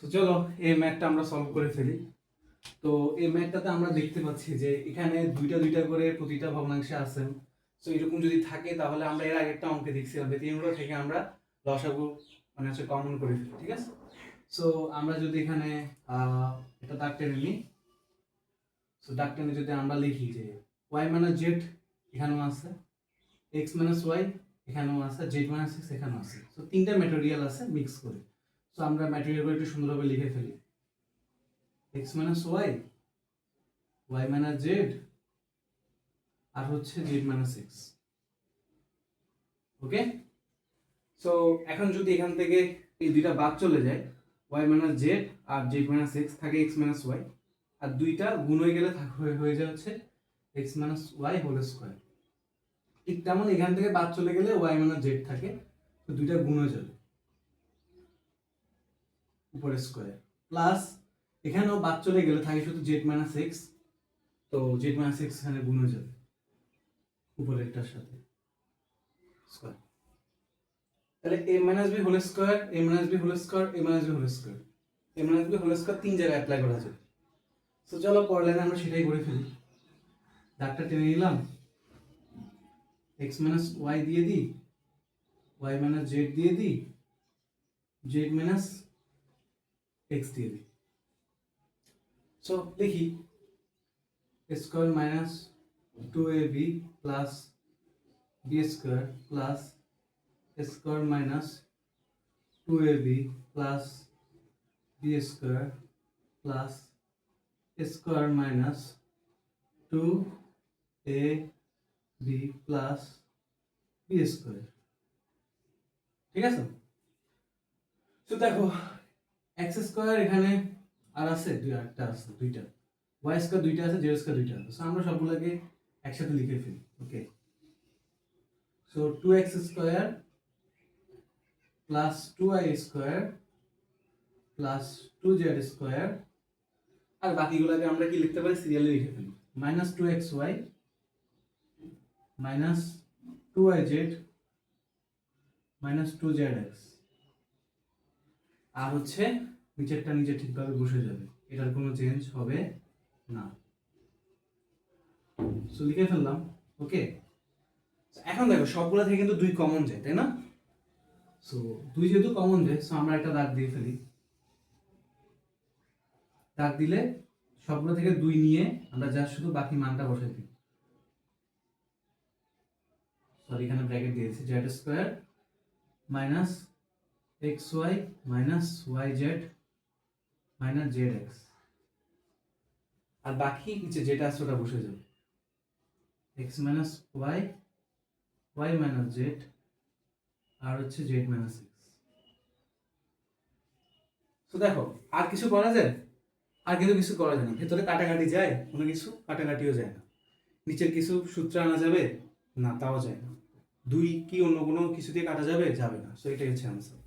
তো চলো এই ম্যাথটা আমরা সলভ করে ফেলি। তো এই ম্যাথটাতে আমরা দেখতে পাচ্ছি যে এখানে দুইটা দুইটা করে প্রতিটা ভগ্নাংশে আছে। তো এরকম যদি থাকে তাহলে আমরা এর আগেরটা অঙ্কে দেখছিলাম যে তিনগুলো থেকে আমরা লসাগু মানে হচ্ছে কমন করে ফেলি, ঠিক আছে? সো আমরা যদি এখানে এটা দাগ টেনে নিই, সো দাগ টেনে যদি আমরা লিখি যে y মাইনাস জেড এখানেও আছে, x মাইনাস ওয়াই এখানেও আছে, z মাইনাস এক্স এখানেও আছে। সো তিনটা ম্যাটেরিয়াল আছে মিক্স করে। সো আমরা ম্যাটেরিয়ালগুলো একটু সুন্দরভাবে লিখে ফেলি। x minus y, y minus Z আর হচ্ছে z minus x. Okay, so এখন যদি এখান থেকে এই দুইটা বাদ চলে যায়, y মাইনাস জেড আর z মাইনাস এক্স থাকে x মাইনাস ওয়াই, আর দুইটা গুণ হয়ে গেলে হয়ে যায় হচ্ছে x minus Y whole square. ঠিক তেমন এখান থেকে বাদ চলে গেলে y মাইনাস জেড থাকে, তো দুইটা গুণ হয়ে যাবে উপরে স্কোয়ার, প্লাস এখানেও বাদ চলে গেলে থাকে শুধু z মাইনাস এক্স, তো z মাইনাস এক্স এখানে গুণ হয়ে যাবে উপরেরটার সাথে স্কোয়ার। তাহলে a minus B whole square, a minus B whole square, a minus B whole square, a minus B whole square তিন জায়গায় অ্যাপ্লাই করা যাবে। তো চলো পরের লাইনে আমরা সেটাই করে ফেলি। দাগটা টেনে নিলাম, x মাইনাস ওয়াই দিয়ে দিই, y মাইনাস জেড দিয়ে দিই, z মাইনাস এক্স দিয়ে দিই। সো লিখি square minus 2ab plus B square plus square minus 2ab plus B square plus square minus 2ab plus B square. ঠিক আছে? তো দেখো এক্স স্কোয়ার এখানে আর আছে আরেকটা আছে দুইটা, ওয়াই স্কোয়ার দুইটা আছে, জেড স্কোয়ার দুইটা আছে। আমরা সবগুলোকে একসাথে লিখে ফেলি। Okay, so 2x square plus 2y square plus 2z square, আর বাকিগুলোকে আমরা কি লিখতে পারি সিরিয়ালে লিখে ফেলি। Minus 2xy minus 2yz minus 2zx, আর হচ্ছে নিচেরটা নিচে ঠিকভাবে বসে যাবে, এটার কোনো চেঞ্জ হবে না। সো লিখে ফেললাম। ওকে, এখন দেখো সবগুলো থেকে কিন্তু 2 কমন যায়, তাই না? সো 2 যেহেতু কমন যায়, সো আমরা একটা দাগ দিয়ে ফেলি। দাগ দিলে সবগুলো থেকে 2 নিয়ে আমরা যা শুধু বাকি মানটা বসাই দিই। সরি, এখানে ব্র্যাকেট দিয়েছি, z square minus xy minus yz minus zx, আর বাকি নিচে যেটা আছে ওটা বসে যাবে, x minus y, y minus z আর হচ্ছে z মাইনাস x। তো দেখো আর কিছু করা যায়? আর কিন্তু কিছু করা যায় না। ভেতরে কাটাকাটি যায়? কোনো কিছু কাটাকাটিও যায় না। নিচের কিছু সূত্র আনা যাবে? না, তাও যায় না। 2 কি অন্য কোনো কিছু দিয়ে কাটা যাবে? যাবে না। সো এটাই হচ্ছে আনসার।